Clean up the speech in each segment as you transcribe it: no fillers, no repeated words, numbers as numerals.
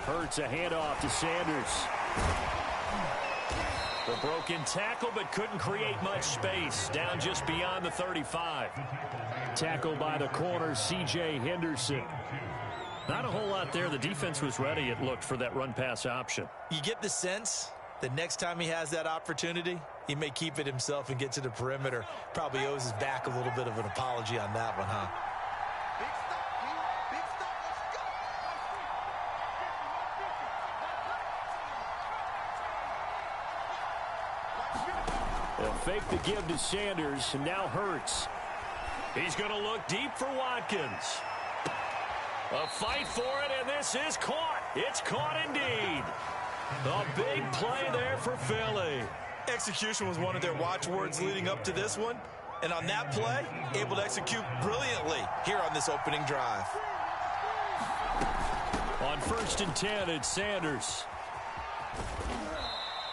Hurts a handoff to Sanders. The broken tackle, but couldn't create much space. Down just beyond the 35. Tackle by the corner, C.J. Henderson. Not a whole lot there. The defense was ready, it looked, for that run-pass option. You get the sense that next time he has that opportunity, he may keep it himself and get to the perimeter. Probably owes his back a little bit of an apology on that one, huh? They'll fake the give to Sanders, and now Hurts. He's going to look deep for Watkins. A fight for it, and this is caught. It's caught indeed. A big play there for Philly. Execution was one of their watchwords leading up to this one. And on that play, able to execute brilliantly here on this opening drive. On 1st and 10, it's Sanders.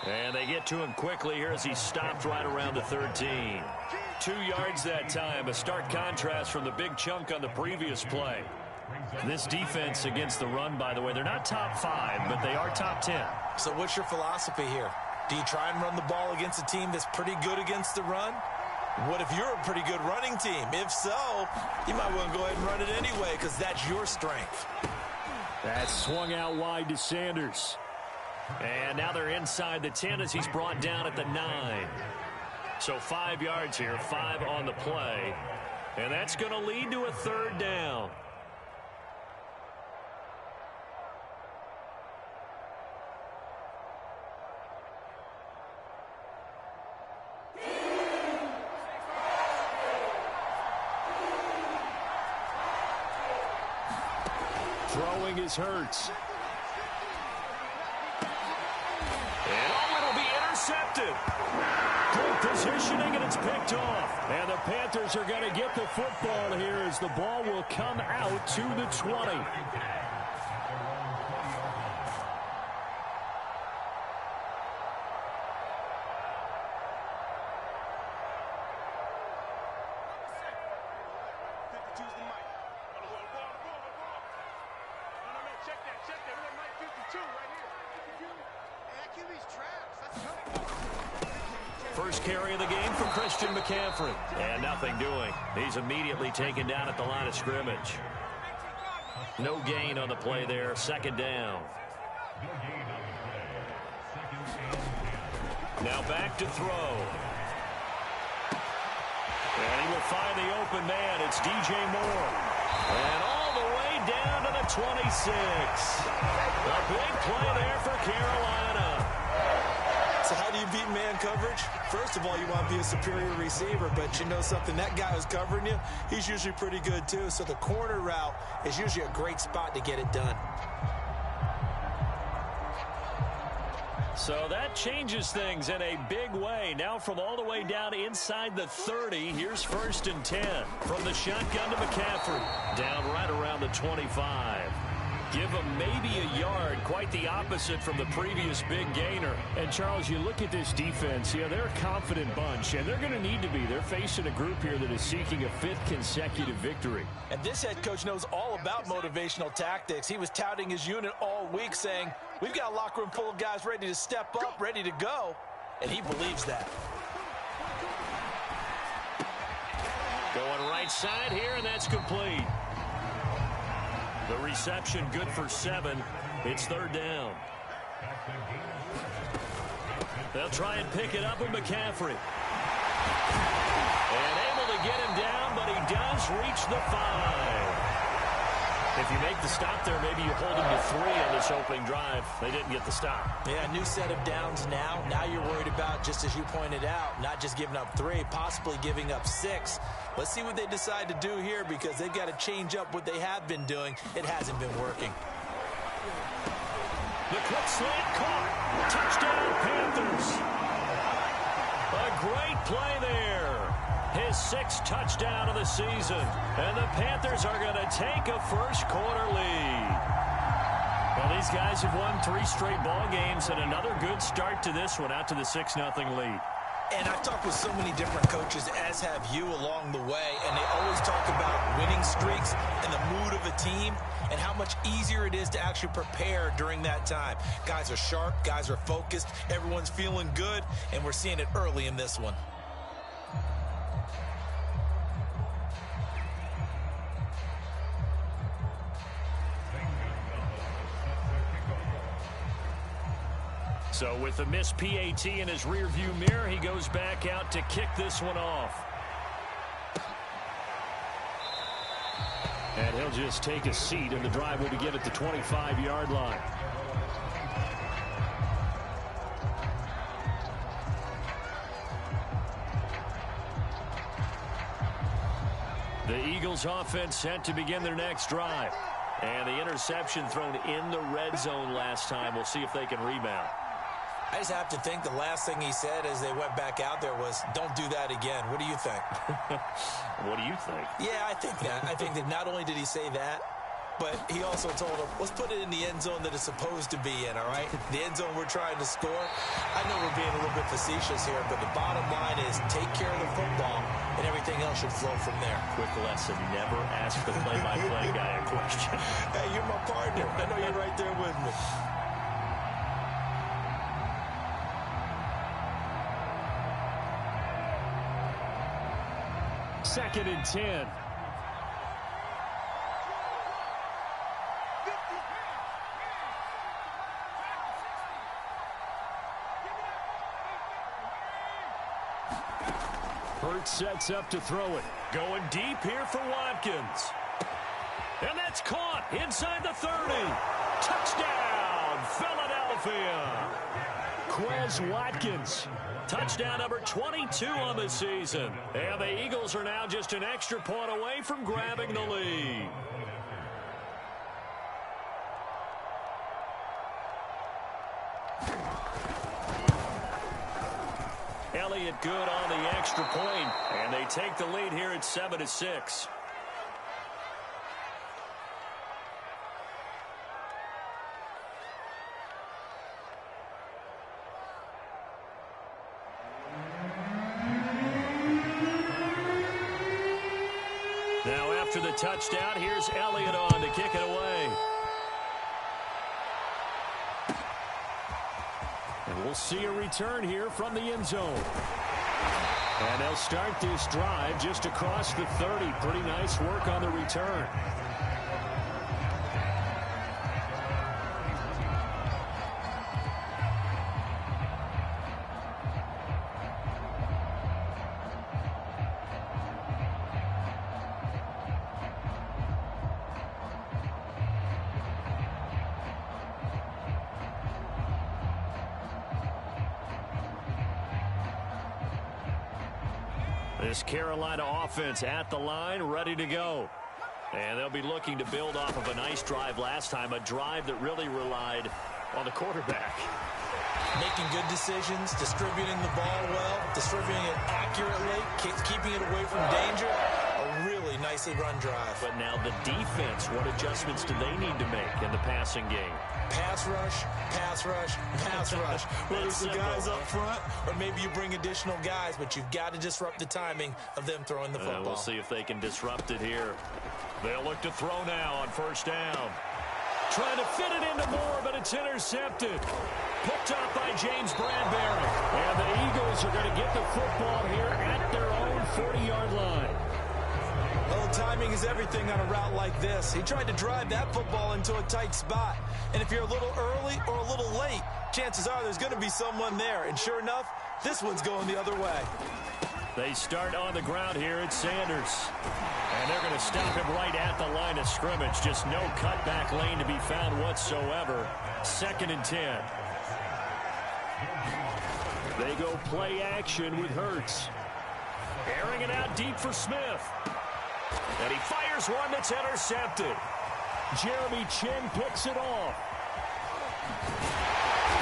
And they get to him quickly here as he stopped right around the 13. 2 yards that time, a stark contrast from the big chunk on the previous play. This defense against the run, by the way, they're not top 5, but they are top 10. So what's your philosophy here? Do you try and run the ball against a team that's pretty good against the run? What if you're a pretty good running team? If so, you might want to go ahead and run it anyway because that's your strength. That's swung out wide to Sanders. And now they're inside the 10 as he's brought down at the 9. So 5 yards here, 5 on the play. And that's going to lead to a 3rd down. Throwing is Hurts. Intercepted. Good positioning, and it's picked off. And the Panthers are going to get the football here as the ball will come out to the 20. First carry of the game for Christian McCaffrey. And nothing doing. He's immediately taken down at the line of scrimmage. No gain on the play there. 2nd down. Now back to throw. And he will find the open man. It's DJ Moore. And all the way down to the 26. A big play there for Carolina. So how do you beat man coverage? First of all, you want to be a superior receiver, but you know something, that guy who's covering you, he's usually pretty good too. So the corner route is usually a great spot to get it done. So that changes things in a big way. Now from all the way down inside the 30, here's 1st and 10. From the shotgun to McCaffrey. Down right around the 25. Give them maybe a yard, quite the opposite from the previous big gainer. And, Charles, you look at this defense, they're a confident bunch, and they're going to need to be. They're facing a group here that is seeking a 5th consecutive victory. And this head coach knows all about motivational tactics. He was touting his unit all week saying, we've got a locker room full of guys ready to step up, ready to go, and he believes that. Going right side here, and that's complete. The reception good for 7. It's 3rd down. They'll try and pick it up with McCaffrey. And able to get him down, but he does reach the 5. If you make the stop there, maybe you hold him to 3 on this opening drive. They didn't get the stop. Yeah, new set of downs now. Now you're worried about, just as you pointed out, not just giving up 3, possibly giving up 6. Let's see what they decide to do here because they've got to change up what they have been doing. It hasn't been working. The quick slant caught. Touchdown, Panthers. A great play there. his 6th touchdown of the season. And the Panthers are going to take a first-quarter lead. Well, these guys have won 3 straight ball games, and another good start to this one, out to the 6-0 lead. And I've talked with so many different coaches, as have you, along the way, and they always talk about winning streaks and the mood of a team and how much easier it is to actually prepare during that time. Guys are sharp, guys are focused, everyone's feeling good, and we're seeing it early in this one. So with the missed PAT in his rearview mirror, he goes back out to kick this one off. And he'll just take a seat, and the drive will begin at the 25-yard line. The Eagles offense set to begin their next drive. And the interception thrown in the red zone last time. We'll see if they can rebound. I just have to think the last thing he said as they went back out there was, don't do that again. What do you think? What do you think? Yeah, I think that. I think that not only did he say that, but he also told them, let's put it in the end zone that it's supposed to be in, all right? The end zone we're trying to score. I know we're being a little bit facetious here, but the bottom line is take care of the football, and everything else should flow from there. Quick lesson, never ask the play-by-play guy a question. Hey, you're my partner. I know you're right there with me. Second and 10. Hurts sets up to throw it. Going deep here for Watkins. And that's caught inside the 30. Touchdown, Philadelphia. Quez Watkins. Touchdown number 22 on the season. And the Eagles are now just an extra point away from grabbing the lead. Elliott good on the extra point, and they take the lead here at 7-6. Now after the touchdown, here's Elliott on to kick it away. And we'll see a return here from the end zone. And they'll start this drive just across the 30. Pretty nice work on the return. This Carolina offense at the line, ready to go. And they'll be looking to build off of a nice drive last time, a drive that really relied on the quarterback. Making good decisions, distributing the ball well, distributing it accurately, keeping it away from danger. A really nicely run drive. But now the defense, what adjustments do they need to make in the passing game? Pass rush, pass rush, pass rush. Whether it's the guys up front or maybe you bring additional guys, but you've got to disrupt the timing of them throwing the football. We'll see if they can disrupt it here. They'll look to throw now on first down. Trying to fit it into Moore, but it's intercepted. Picked up by James Bradbury. And the Eagles are going to get the football here at their own 40-yard line. Well, timing is everything on a route like this. He tried to drive that football into a tight spot. And if you're a little early or a little late, chances are there's going to be someone there. And sure enough, this one's going the other way. They start on the ground here at Sanders. And they're going to stop him right at the line of scrimmage. Just no cutback lane to be found whatsoever. 2nd and 10. They go play action with Hurts. Airing it out deep for Smith. And he fires one that's intercepted. Jeremy Chin picks it off.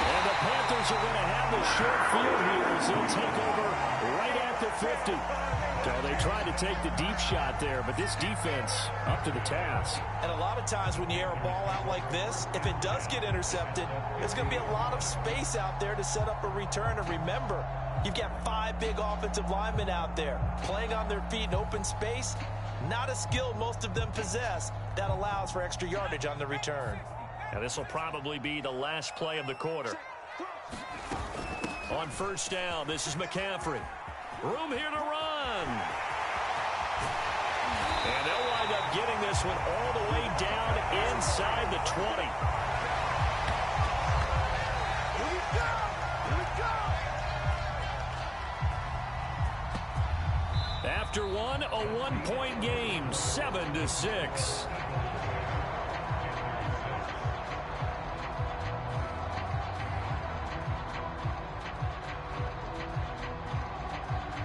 And the Panthers are going to have the short field here as they'll take over right at the 50. So they tried to take the deep shot there, but this defense up to the task. And a lot of times when you air a ball out like this, if it does get intercepted, there's going to be a lot of space out there to set up a return. And remember, you've got 5 big offensive linemen out there playing on their feet in open space. Not a skill most of them possess that allows for extra yardage on the return. Now this will probably be the last play of the quarter. On first down, this is McCaffrey. Room here to run. And they'll wind up getting this one all the way down inside the 20. Here we go. After one, a 1-point game, 7-6.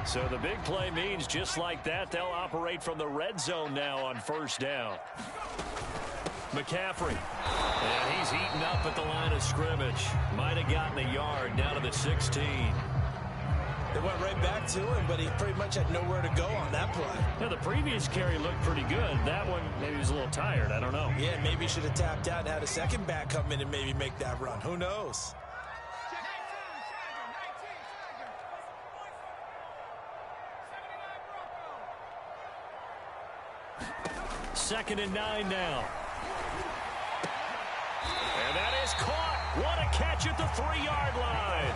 So the big play means just like that, they'll operate from the red zone now on first down. McCaffrey. And he's eaten up at the line of scrimmage. Might have gotten a yard down to the 16. They went right back to him, but he pretty much had nowhere to go on that play. Yeah, the previous carry looked pretty good. That one, maybe he was a little tired. I don't know. Yeah, maybe he should have tapped out and had a second back come in and maybe make that run. Who knows? Second and 9 now. And that is caught. What a catch at the 3-yard line.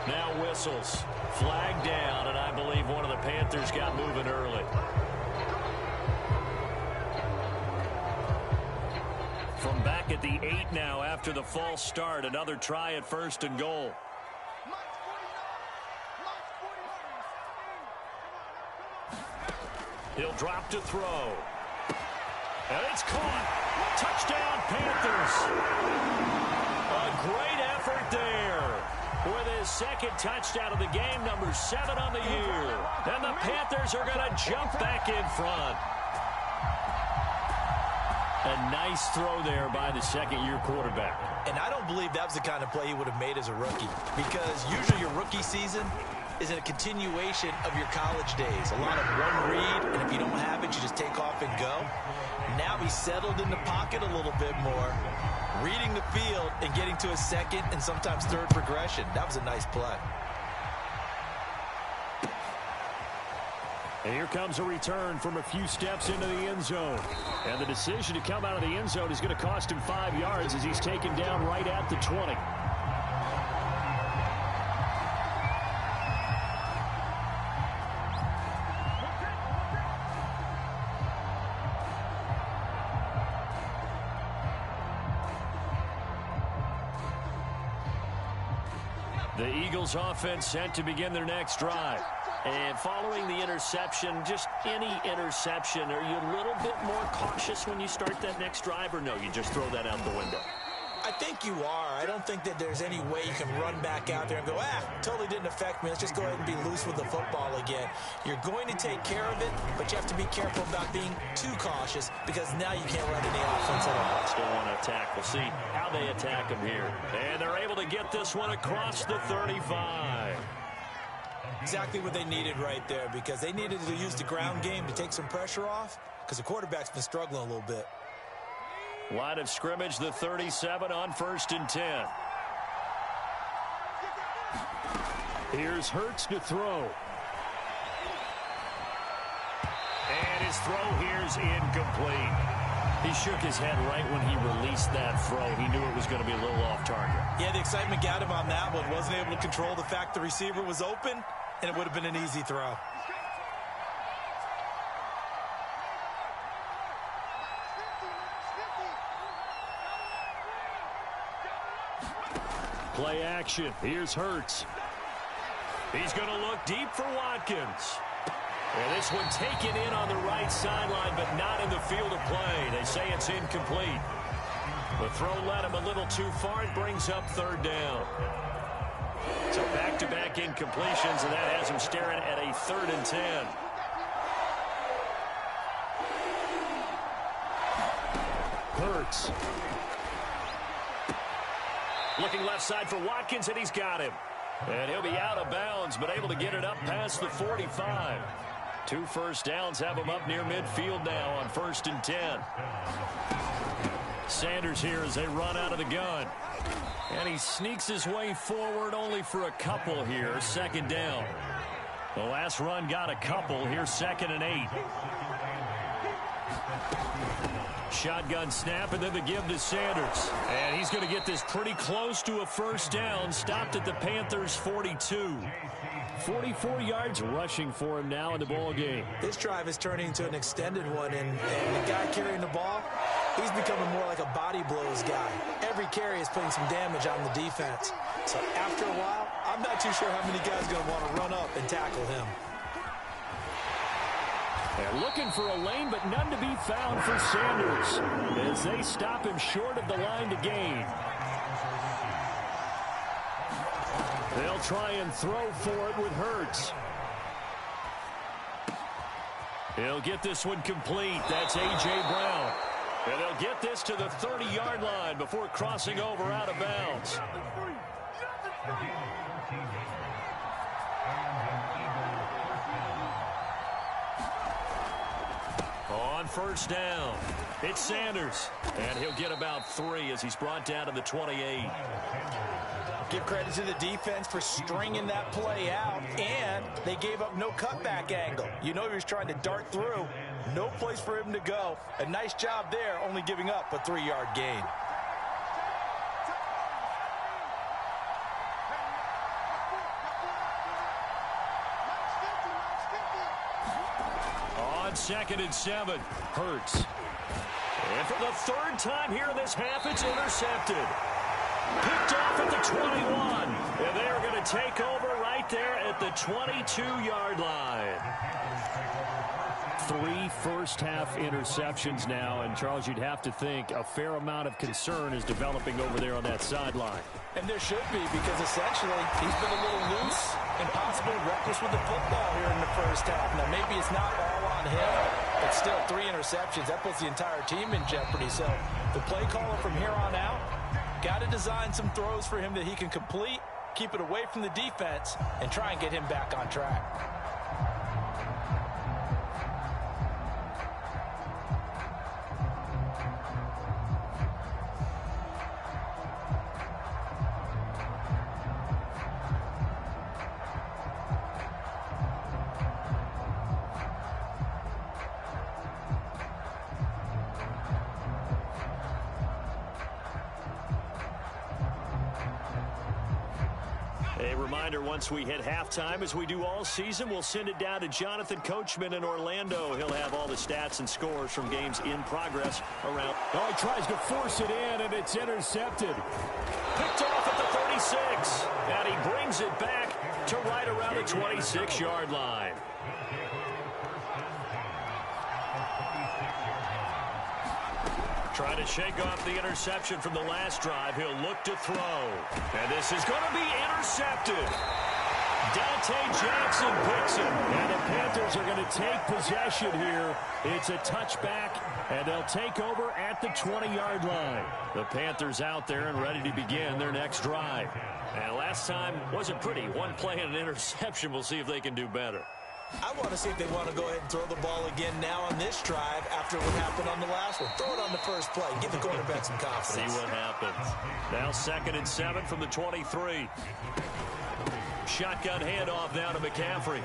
Now whistles. Flag down, and I believe one of the Panthers got moving early. From back at the 8 now after the false start. Another try at first and goal. He'll drop to throw. And it's caught. Touchdown, Panthers. A great effort there. With his second touchdown of the game, number 7 on the year. And the Panthers are going to jump back in front. A nice throw there by the second-year quarterback. And I don't believe that was the kind of play he would have made as a rookie, because usually your rookie season is a continuation of your college days. A lot of one read, and if you don't have it, you just take off and go. Now he's settled in the pocket a little bit more, reading the field and getting to a second and sometimes third progression. That was a nice play. And here comes a return from a few steps into the end zone. And the decision to come out of the end zone is going to cost him 5 yards as he's taken down right at the 20. The Eagles offense set to begin their next drive. And following the interception, just any interception, are you a little bit more cautious when you start that next drive, or no, you just throw that out the window? I think you are. I don't think that there's any way you can run back out there and go, totally didn't affect me. Let's just go ahead and be loose with the football again. You're going to take care of it, but you have to be careful about being too cautious, because now you can't run any offense at all. Still want to attack. We'll see how they attack him here. And they're able to get this one across the 35. Exactly what they needed right there, because they needed to use the ground game to take some pressure off, because the quarterback's been struggling a little bit. Line of scrimmage, the 37 on first and 10. Here's Hurts to throw. And his throw here's incomplete. He shook his head right when he released that throw. He knew it was going to be a little off target. Yeah, the excitement got him on that one. Wasn't able to control the fact the receiver was open, and it would have been an easy throw. Play action. Here's Hurts. He's going to look deep for Watkins. And this one taken in on the right sideline, but not in the field of play. They say it's incomplete. The throw led him a little too far. It brings up third down. So back-to-back incompletions, and that has him staring at a 3rd and 10. Hurts. Looking left side for Watkins, and he's got him. And he'll be out of bounds, but able to get it up past the 45. 2 first downs have him up near midfield now on 1st and 10. Sanders here as they run out of the gun. And he sneaks his way forward only for a couple here. 2nd down. The last run got a couple. Here's 2nd and 8. Shotgun snap, and then the give to Sanders. And he's going to get this pretty close to a first down. Stopped at the Panthers' 42. 44 yards rushing for him now in the ball game. This drive is turning into an extended one, and the guy carrying the ball, he's becoming more like a body blows guy. Every carry is putting some damage on the defense. So after a while, I'm not too sure how many guys are going to want to run up and tackle him. And looking for a lane, but none to be found for Sanders as they stop him short of the line to gain. They'll try and throw for it with Hurts. He'll get this one complete. That's A.J. Brown. And they'll get this to the 30-yard line before crossing over out of bounds. On 1st down, it's Sanders. And he'll get about 3 as he's brought down to the 28. Give credit to the defense for stringing that play out, and they gave up no cutback angle. You know he was trying to dart through. No place for him to go. A nice job there, only giving up a 3-yard gain. On 2nd and 7, Hurts. And for the 3rd time here in this half, it's intercepted. Picked off at the 21. And they are going to take over right there at the 22-yard line. 3 first-half interceptions now. And, Charles, you'd have to think a fair amount of concern is developing over there on that sideline. And there should be, because essentially he's been a little loose and possibly reckless with the football here in the first half. Now, maybe it's not all on him, but still 3 interceptions. That puts the entire team in jeopardy. So the play caller from here on out, got to design some throws for him that he can complete, keep it away from the defense, and try and get him back on track. Once we hit halftime, as we do all season, we'll send it down to Jonathan Coachman in Orlando. He'll have all the stats and scores from games in progress around. Oh, he tries to force it in, and it's intercepted. Picked off at the 36, and he brings it back to right around the 26-yard line. Trying to shake off the interception from the last drive. He'll look to throw. And this is going to be intercepted. Dante Jackson picks him. And the Panthers are going to take possession here. It's a touchback, and they'll take over at the 20-yard line. The Panthers out there and ready to begin their next drive. And last time wasn't pretty. 1 play and an interception. We'll see if they can do better. I want to see if they want to go ahead and throw the ball again now on this drive after what happened on the last one. Throw it on the first play. Give the quarterback some confidence. See what happens. Now 2nd and 7 from the 23. Shotgun handoff now to McCaffrey.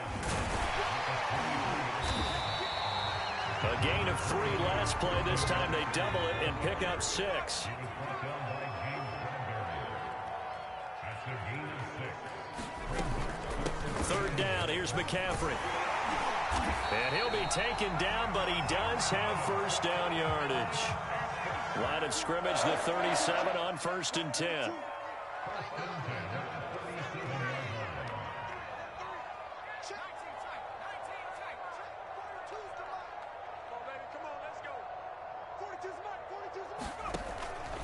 A gain of 3 last play. This time they double it and pick up 6. Third down, here's McCaffrey. And he'll be taken down, but he does have first down yardage. Line of scrimmage, the 37 on 1st and 10.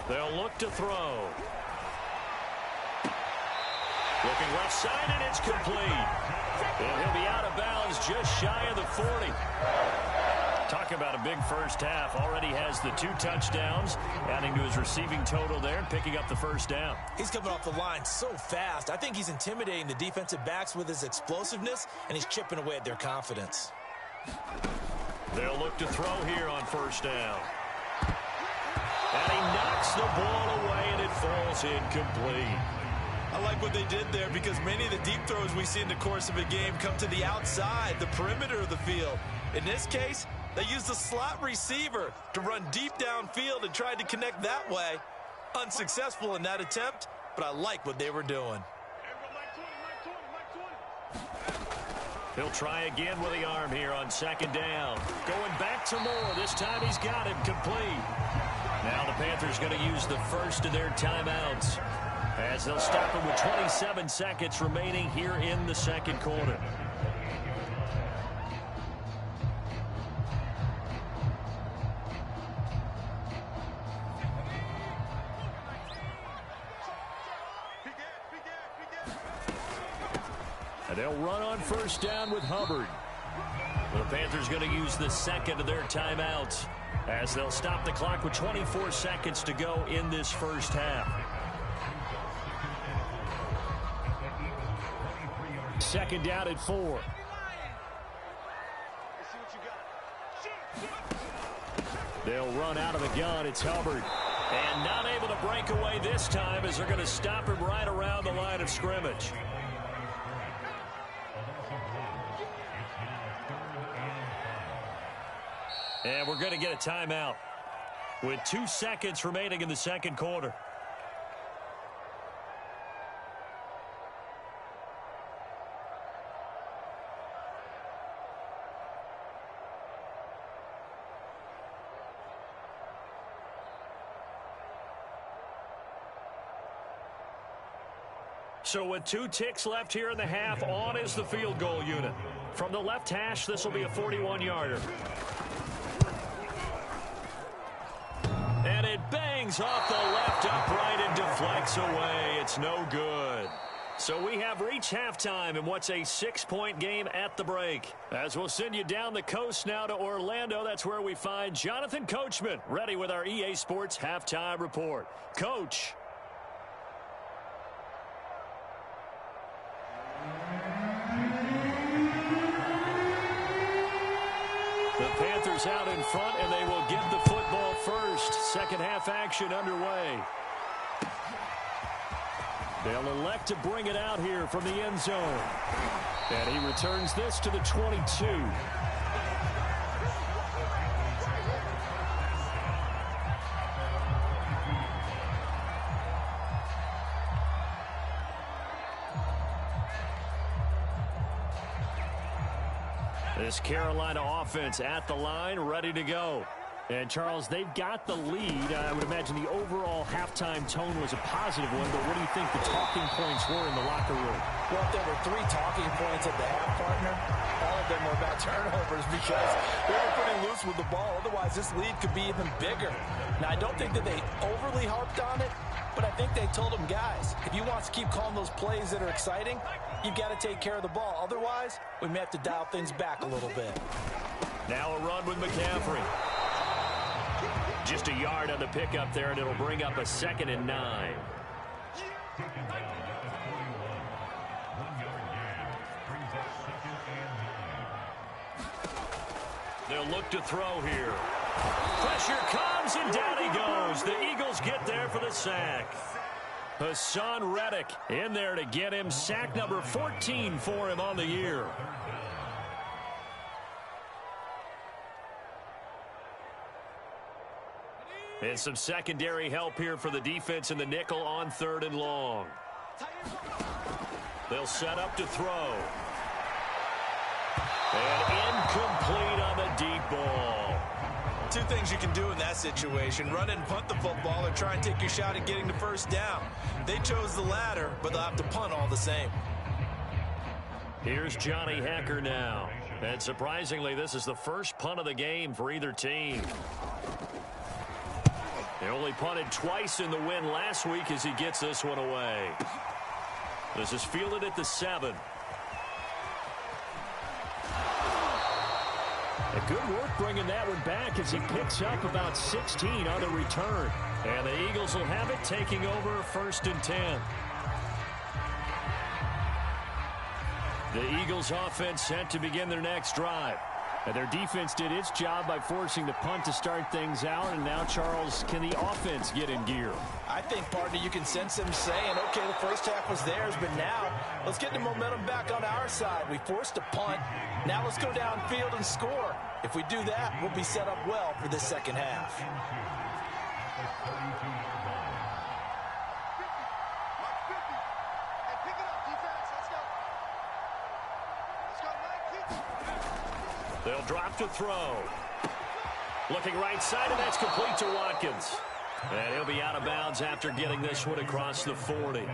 They'll look to throw. Looking left side, and it's complete. And he'll be out of bounds just shy of the 40. Talk about a big first half. Already has the 2 touchdowns, adding to his receiving total there and picking up the first down. He's coming off the line so fast. I think he's intimidating the defensive backs with his explosiveness, and he's chipping away at their confidence. They'll look to throw here on first down. And he knocks the ball away, and it falls incomplete. I like what they did there because many of the deep throws we see in the course of a game come to the outside, the perimeter of the field. In this case, they used the slot receiver to run deep downfield and tried to connect that way. Unsuccessful in that attempt, but I like what they were doing. He'll try again with the arm here on second down. Going back to Moore. This time he's got him complete. Now the Panthers going to use the first of their timeouts, as they'll stop him with 27 seconds remaining here in the second quarter. And they'll run on first down with Hubbard. The Panthers going to use the second of their timeouts, as they'll stop the clock with 24 seconds to go in this first half. Second down at 4. They'll run out of the gun. It's Hubbard. And not able to break away this time, as they're going to stop him right around the line of scrimmage. And we're going to get a timeout with 2 seconds remaining in the second quarter. So with 2 ticks left here in the half, on is the field goal unit. From the left hash, this will be a 41-yarder. And it bangs off the left upright and deflects away. It's no good. So we have reached halftime in what's a 6-point game at the break. As we'll send you down the coast now to Orlando, that's where we find Jonathan Coachman, ready with our EA Sports Halftime Report. Coach. The Panthers out in front, and they will get the football first. Second half action underway. They'll elect to bring it out here from the end zone. And he returns this to the 22. This Carolina offense at the line, ready to go. And, Charles, they've got the lead. I would imagine the overall halftime tone was a positive one, but what do you think the talking points were in the locker room? Well, if there were 3 talking points at the half, partner, all of them were about turnovers because they were pretty loose with the ball. Otherwise, this lead could be even bigger. Now, I don't think that they overly harped on it, but I think they told them, guys, if you want to keep calling those plays that are exciting, you've got to take care of the ball. Otherwise, we may have to dial things back a little bit. Now a run with McCaffrey. Just a yard on the pickup there, and it'll bring up a 2nd and 9. They'll look to throw here. Pressure comes, and down he goes. The Eagles get there for the sack. Hassan Reddick in there to get him. Sack number 14 for him on the year. And some secondary help here for the defense in the nickel on 3rd and long. They'll set up to throw. And incomplete on the deep ball. 2 things you can do in that situation: run and punt the football, or try and take your shot at getting the first down. They chose the latter, but they'll have to punt all the same. Here's Johnny Hecker now. And surprisingly, this is the first punt of the game for either team. They only punted twice in the win last week as he gets this one away. This is fielded at the 7. Good work bringing that one back as he picks up about 16 on the return. And the Eagles will have it, taking over 1st and 10. The Eagles offense set to begin their next drive. And their defense did its job by forcing the punt to start things out. And now, Charles, can the offense get in gear? I think, partner, you can sense them saying, okay, the first half was theirs, but now let's get the momentum back on our side. We forced a punt. Now let's go downfield and score. If we do that, we'll be set up well for the second half. They'll drop to throw. Looking right side, and that's complete to Watkins. And he'll be out of bounds after getting this one across the 40.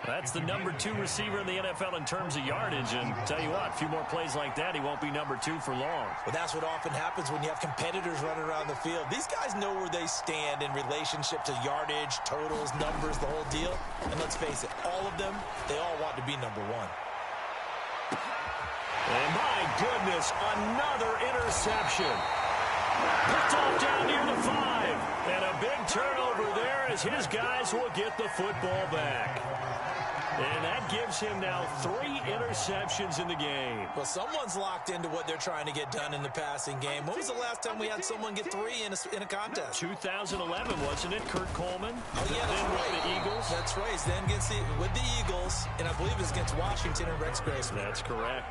That's the number 2 receiver in the NFL in terms of yardage. And tell you what, a few more plays like that, he won't be number 2 for long. Well, that's what often happens when you have competitors running around the field. These guys know where they stand in relationship to yardage, totals, numbers, the whole deal. And let's face it, all of them, they all want to be number 1. And my goodness, another interception. Picked off down near the 5. And a big turnover there as his guys will get the football back. And that gives him now 3 interceptions in the game. Well, someone's locked into what they're trying to get done in the passing game. When was the last time we had someone get 3 in a contest? 2011, wasn't it? Kurt Coleman? Oh, yeah, that's then right. With the Eagles? That's right. Then with the Eagles, and I believe it's against Washington and Rex Grossman. That's correct.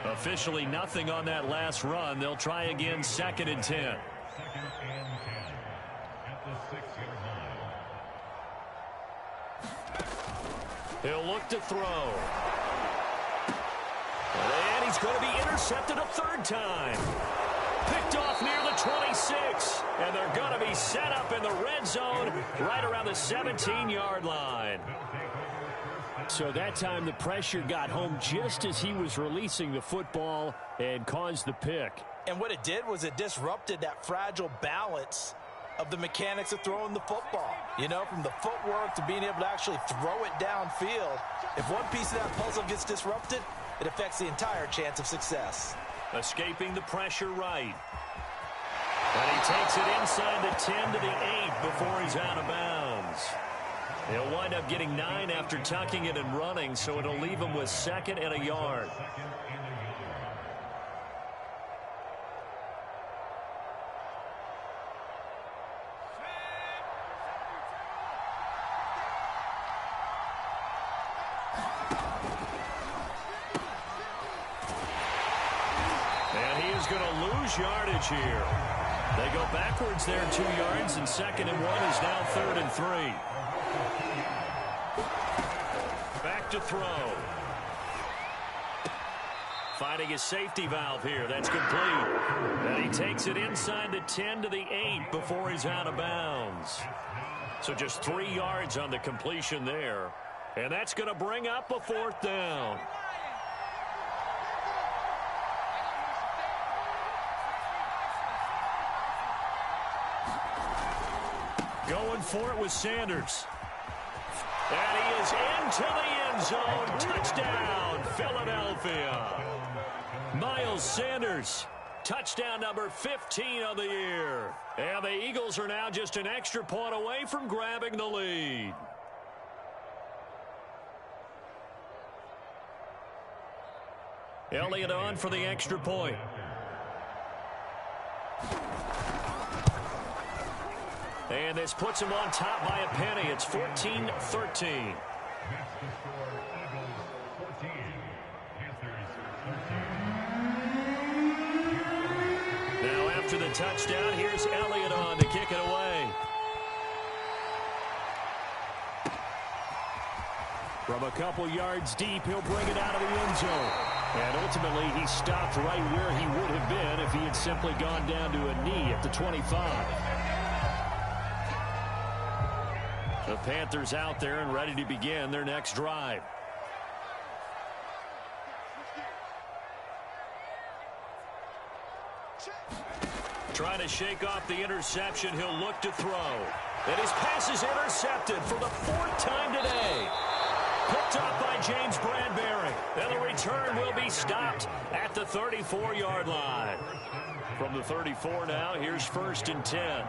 Officially nothing on that last run. They'll try again 2nd and 10. He'll look to throw. And he's going to be intercepted a 3rd time. Picked off near the 26. And they're going to be set up in the red zone right around the 17-yard line. So that time the pressure got home just as he was releasing the football and caused the pick. And what it did was it disrupted that fragile balance of the mechanics of throwing the football. You know, from the footwork to being able to actually throw it downfield. If one piece of that puzzle gets disrupted, it affects the entire chance of success. Escaping the pressure right. And he takes it inside the 10 to the 8 before he's out of bounds. He'll wind up getting 9 after tucking it and running, so it'll leave him with 2nd and a yard. And he is going to lose yardage here. They go backwards there 2 yards, and 2nd and 1 is now 3rd and 3. Back to throw. Finding his safety valve here. That's complete. And he takes it inside the 10 to the 8 before he's out of bounds. So just 3 yards on the completion there. And that's going to bring up a 4th down. Going for it with Sanders. And he is into the end zone. Touchdown, Philadelphia. Miles Sanders, touchdown number 15 of the year. And the Eagles are now just an extra point away from grabbing the lead. Elliott on for the extra point. And this puts him on top by a penny. It's 14-13. Now after the touchdown, here's Elliott on to kick it away. From a couple yards deep, he'll bring it out of the end zone. And ultimately, he stopped right where he would have been if he had simply gone down to a knee at the 25. The Panthers out there and ready to begin their next drive. Trying to shake off the interception, he'll look to throw. And his pass is intercepted for the 4th time today. Picked up by James Bradbury. And the return will be stopped at the 34-yard line. From the 34 now, here's 1st and 10.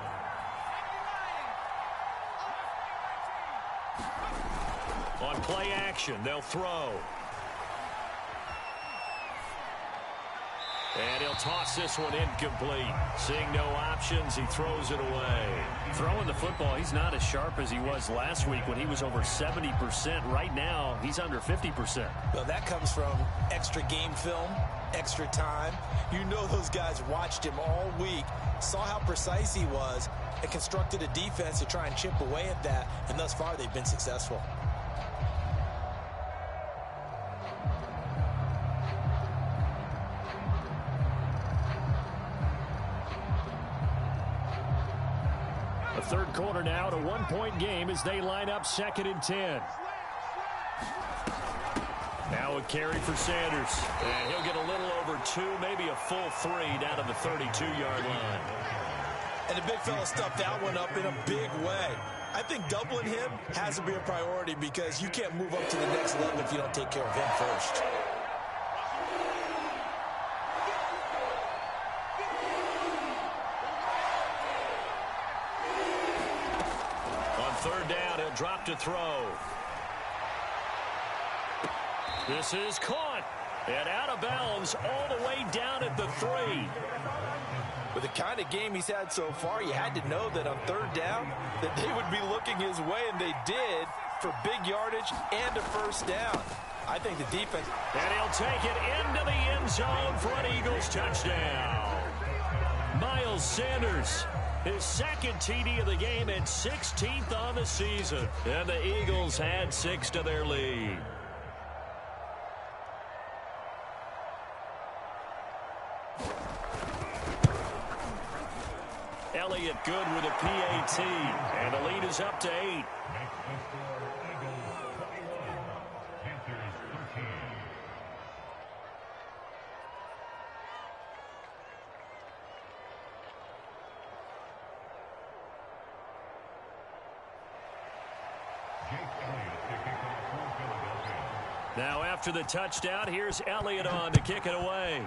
On play action, they'll throw. And he'll toss this one incomplete. Seeing no options, he throws it away. Throwing the football, he's not as sharp as he was last week when he was over 70%. Right now, he's under 50%. Well, that comes from extra game film, extra time. You know those guys watched him all week, saw how precise he was, and constructed a defense to try and chip away at that. And thus far, they've been successful. Third quarter now, at a one-point game as they line up 2nd and 10. Now a carry for Sanders. And he'll get a little over 2, maybe a full 3 down to the 32-yard line. And the big fella stuffed that one up in a big way. I think doubling him has to be a priority because you can't move up to the next level if you don't take care of him first. Third down, he'll drop to throw. This is caught. And out of bounds all the way down at the 3. With the kind of game he's had so far, you had to know that on third down that they would be looking his way, and they did for big yardage and a first down. I think the defense... And he'll take it into the end zone for an Eagles touchdown. Miles Sanders. His second TD of the game and 16th on the season. And the Eagles add 6 to their lead. Elliott good with a PAT. And the lead is up to 8. Now after the touchdown, here's Elliott on to kick it away.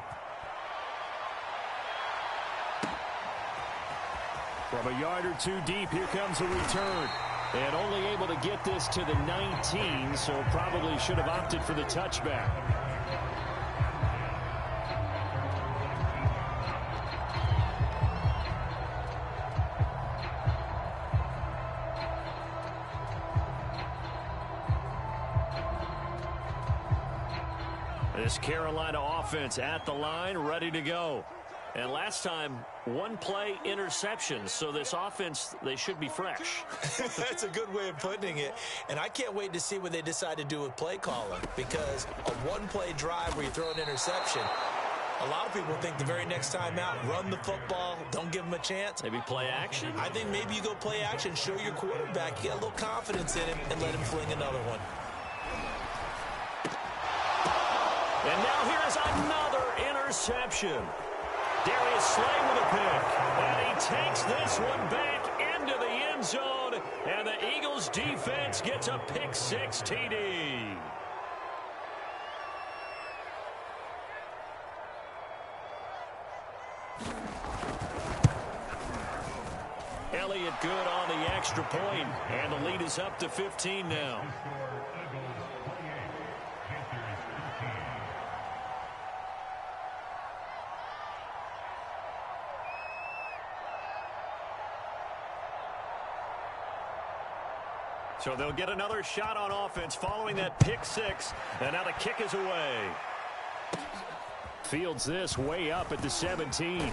From a yard or 2 deep, here comes a return. And only able to get this to the 19, so probably should have opted for the touchback. This Carolina offense at the line, ready to go. And last time, 1 play interception. So this offense, they should be fresh. That's a good way of putting it. And I can't wait to see what they decide to do with play calling. Because a 1-play drive where you throw an interception, a lot of people think the very next time out, run the football, don't give them a chance. Maybe play action? I think maybe you go play action, show your quarterback, get a little confidence in him, and let him fling another one. And now here's another interception. Darius Slay with a pick. And he takes this one back into the end zone. And the Eagles defense gets a pick-6 TD. Elliott good on the extra point. And the lead is up to 15 now. So they'll get another shot on offense following that pick-6. And now the kick is away. Fields this way up at the 17.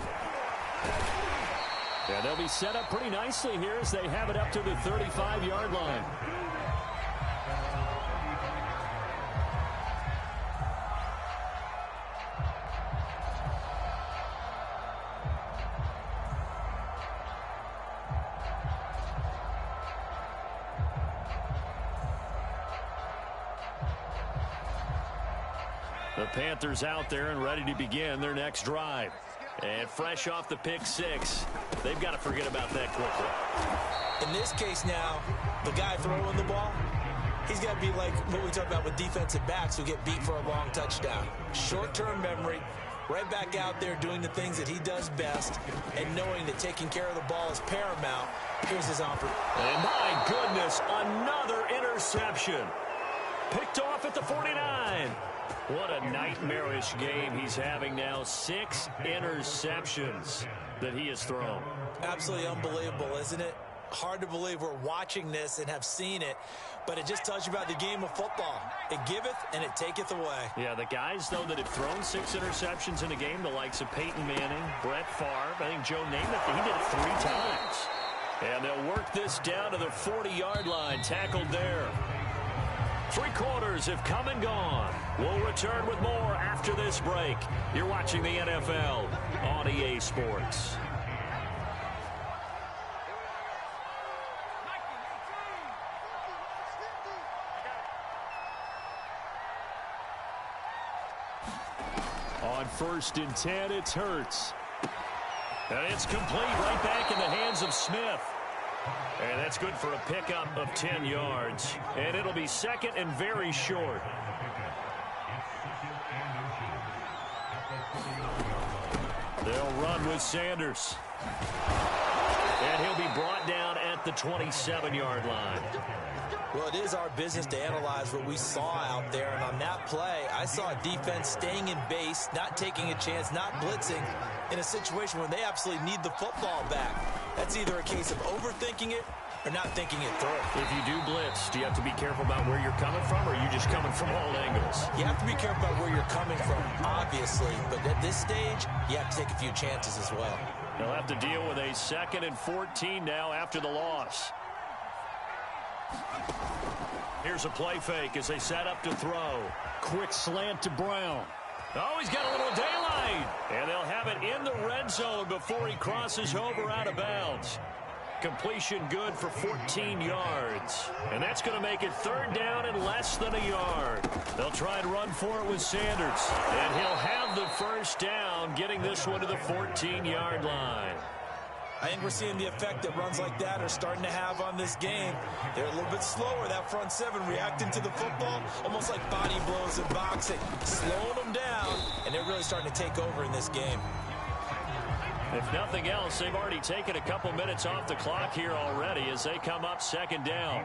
And they'll be set up pretty nicely here as they have it up to the 35-yard line. The Panthers out there and ready to begin their next drive. And fresh off the pick-6, they've got to forget about that quickly. In this case now, the guy throwing the ball, He's got to be like what we talk about with defensive backs who get beat for a long touchdown. Short-term memory, right back out there doing the things that he does best, and knowing that taking care of the ball is paramount. Here's his opportunity. And my goodness, another interception. Picked off at the 49. What a nightmarish game he's having now. 6 interceptions that he has thrown. Absolutely unbelievable, isn't it? Hard to believe we're watching this and have seen it, but it just tells you about the game of football. It giveth and it taketh away. Yeah, the guys, though, that have thrown 6 interceptions in a game, the likes of Peyton Manning, Brett Favre, I think Joe Namath, he did it 3 times. And they'll work this down to the 40-yard line, tackled there. 3 quarters have come and gone. We'll return with more after this break. You're watching the NFL on EA Sports. On 1st and 10, it's Hurts. And it's complete right back in the hands of Smith. And that's good for a pickup of 10 yards. And it'll be 2nd and very short. They'll run with Sanders. And he'll be brought down at the 27-yard line. Well, it is our business to analyze what we saw out there. And on that play, I saw a defense staying in base, not taking a chance, not blitzing in a situation where they absolutely need the football back. That's either a case of overthinking it or not thinking it through. If you do blitz, do you have to be careful about where you're coming from, or are you just coming from all angles? You have to be careful about where you're coming from, obviously. But at this stage, you have to take a few chances as well. They'll have to deal with a 2nd and 14 now after the loss. Here's a play fake as they set up to throw. Quick slant to Brown. Oh, he's got a little daylight. And they'll have it in the red zone before he crosses over out of bounds. Completion good for 14 yards. And that's going to make it 3rd down and less than a yard. They'll try and run for it with Sanders. And he'll have the 1st down, getting this one to the 14-yard line. I think we're seeing the effect that runs like that are starting to have on this game. They're a little bit slower, that front 7, reacting to the football, almost like body blows in boxing, slowing them down, and they're really starting to take over in this game. If nothing else, they've already taken a couple minutes off the clock here already as they come up 2nd down.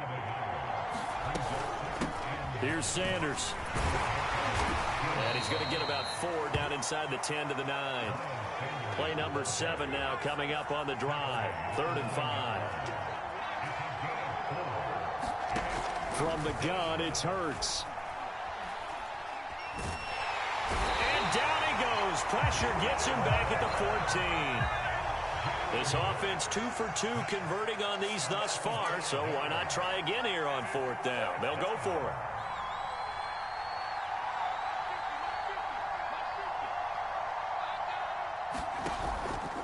Here's Sanders. And he's going to get about 4 down inside the 10 to the 9. Play number 7 now coming up on the drive. 3rd and 5. From the gun, it's Hurts. And down he goes. Pressure gets him back at the 14. This offense 2 for 2 converting on these thus far, so why not try again here on 4th down? They'll go for it.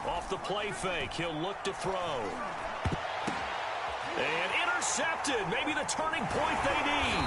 Off the play fake, he'll look to throw. And intercepted. Maybe the turning point they need.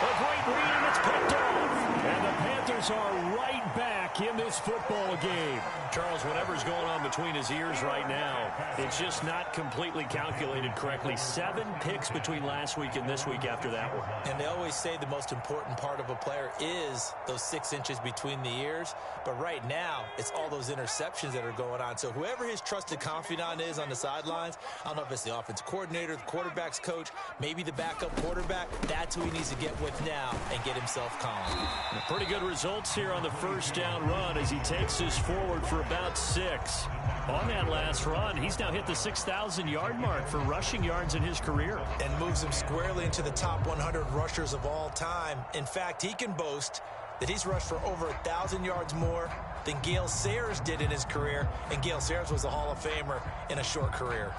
A great read, and it's picked off. And the Panthers are right back in this football game. Charles, whatever's going on between his ears right now, it's just not completely calculated correctly. 7 picks between last week and this week after that one. And they always say the most important part of a player is those 6 inches between the ears. But right now, it's all those interceptions that are going on. So whoever his trusted confidant is on the sidelines, I don't know if it's the offensive coordinator, the quarterback's coach, maybe the backup quarterback, that's who he needs to get with now and get himself calm. Pretty good results here on the 1st down run as he takes this forward for about 6. On that last run, he's now hit the 6,000-yard mark for rushing yards in his career. And moves him squarely into the top 100 rushers of all time. In fact, he can boast that he's rushed for over 1,000 yards more than Gale Sayers did in his career. And Gale Sayers was a Hall of Famer in a short career.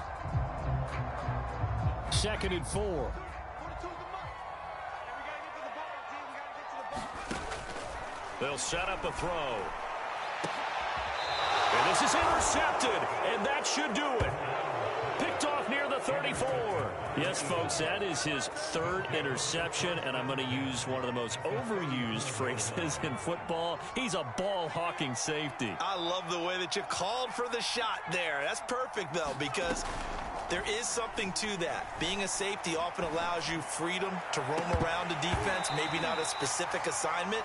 2nd and 4. They'll set up a throw. And this is intercepted, and that should do it. Picked off near the 34. Yes, folks, that is his 3rd interception, and I'm going to use one of the most overused phrases in football. He's a ball-hawking safety. I love the way that you called for the shot there. That's perfect, though, because There is something to that. Being a safety often allows you freedom to roam around the defense, maybe not a specific assignment.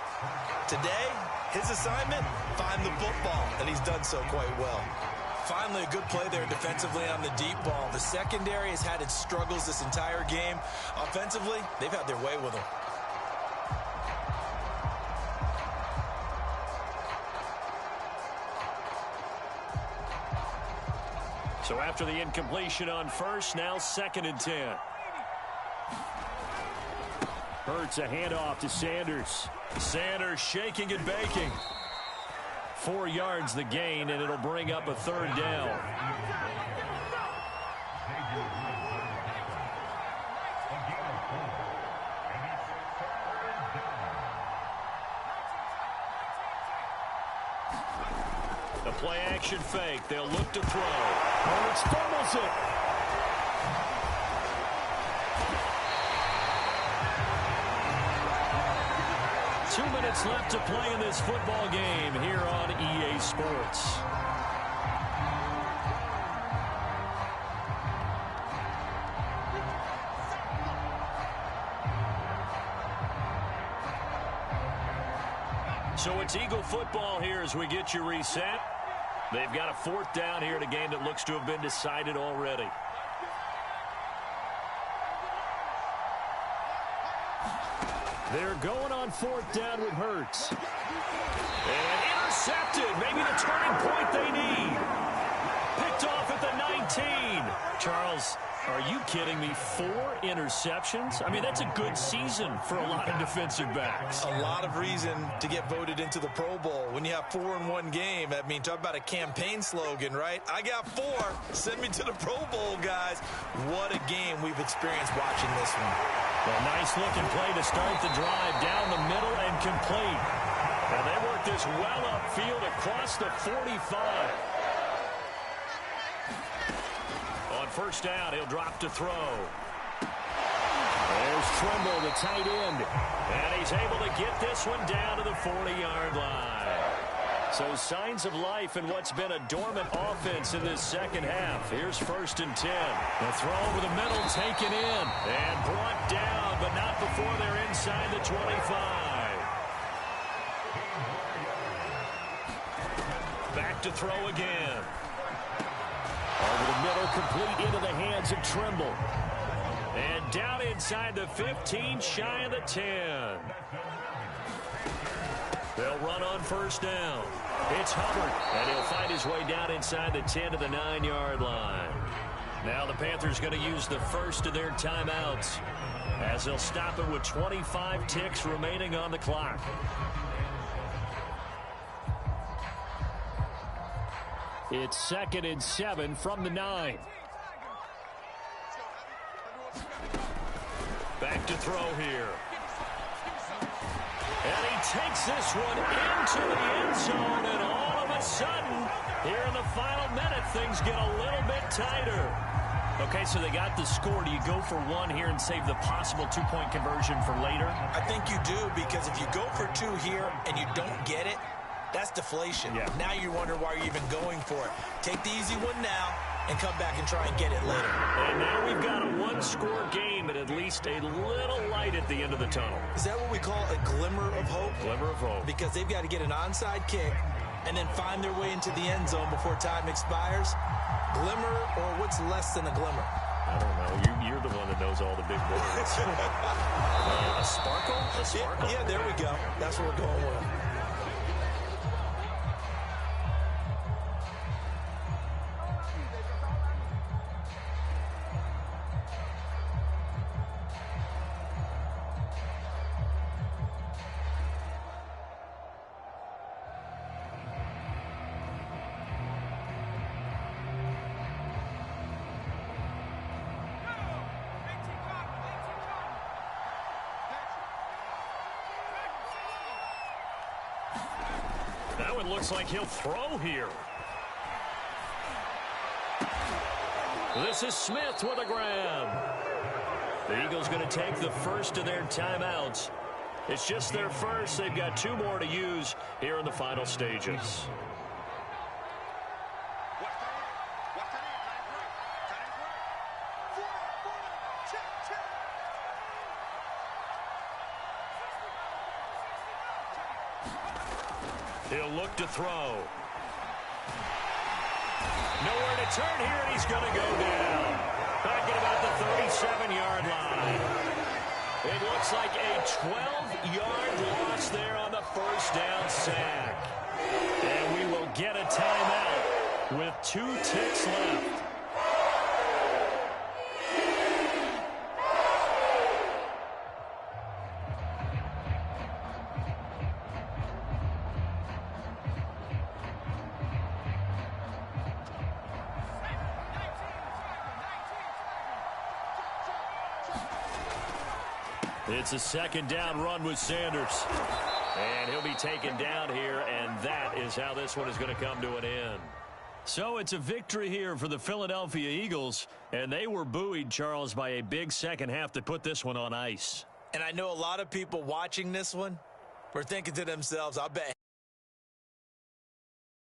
Today, his assignment, find the football, and he's done so quite well. Finally, a good play there defensively on the deep ball. The secondary has had its struggles this entire game. Offensively, they've had their way with him. So after the incompletion on first, now 2nd and 10. Hurts a handoff to Sanders. Sanders shaking and baking. 4 yards the gain, and it'll bring up a 3rd down. The play action fake. They'll look to throw. Hurts fumbles it. Two minutes left to play in this football game here on EA Sports. So it's Eagle football here as we get you reset. They've got a 4th down here in a game that looks to have been decided already. They're going on 4th down with Hurts. And intercepted. Maybe the turning point they need. Picked off at the 19. Charles, are you kidding me? 4 interceptions? I mean, that's a good season for a lot of defensive backs. A lot of reason to get voted into the Pro Bowl. When you have 4 in one game, I mean, talk about a campaign slogan, right? I got 4. Send me to the Pro Bowl, guys. What a game we've experienced watching this one. A nice-looking play to start the drive down the middle and complete. And they work this well upfield across the 45. On 1st down, he'll drop to throw. There's Trimble, the tight end. And he's able to get this one down to the 40-yard line. So signs of life in what's been a dormant offense in this 2nd half. Here's 1st and 10. The throw over the middle, taken in. And brought down, but not before they're inside the 25. Back to throw again. Over the middle, complete into the hands of Trimble. And down inside the 15, shy of the 10. They'll run on 1st down. It's Hubbard, and he'll find his way down inside the 10 to the 9-yard line. Now the Panthers going to use the first of their timeouts as they'll stop it with 25 ticks remaining on the clock. It's 2nd and 7 from the 9. Back to throw here. And he takes this one into the end zone, and all of a sudden, here in the final minute, things get a little bit tighter. Okay, so they got the score. Do you go for 1 here and save the possible 2-point conversion for later? I think you do, because if you go for 2 here and you don't get it, that's deflation. Yeah. Now you wonder why you're even going for it. Take the easy one now and come back and try and get it later. And now we've got a 1-score game and at least a little light at the end of the tunnel. Is that what we call a glimmer of hope? Glimmer of hope. Because they've got to get an onside kick and then find their way into the end zone before time expires. Glimmer, or what's less than a glimmer? I don't know. You're the one that knows all the big words. A sparkle? A sparkle? Yeah, there we go. That's what we're going with. That one looks like he'll throw here. This is Smith with a grab. The Eagles going to take the first of their timeouts. It's just their first. They've got 2 more to use here in the final stages. He'll look to throw. Nowhere to turn here, and he's going to go down. Back at about the 37-yard line. It looks like a 12-yard loss there on the first down sack. And we will get a timeout with 2 ticks left. It's a second down run with Sanders. And he'll be taken down here, and that is how this one is going to come to an end. So it's a victory here for the Philadelphia Eagles, and they were buoyed, Charles, by a big second half that put this one on ice. And I know a lot of people watching this one were thinking to themselves, I bet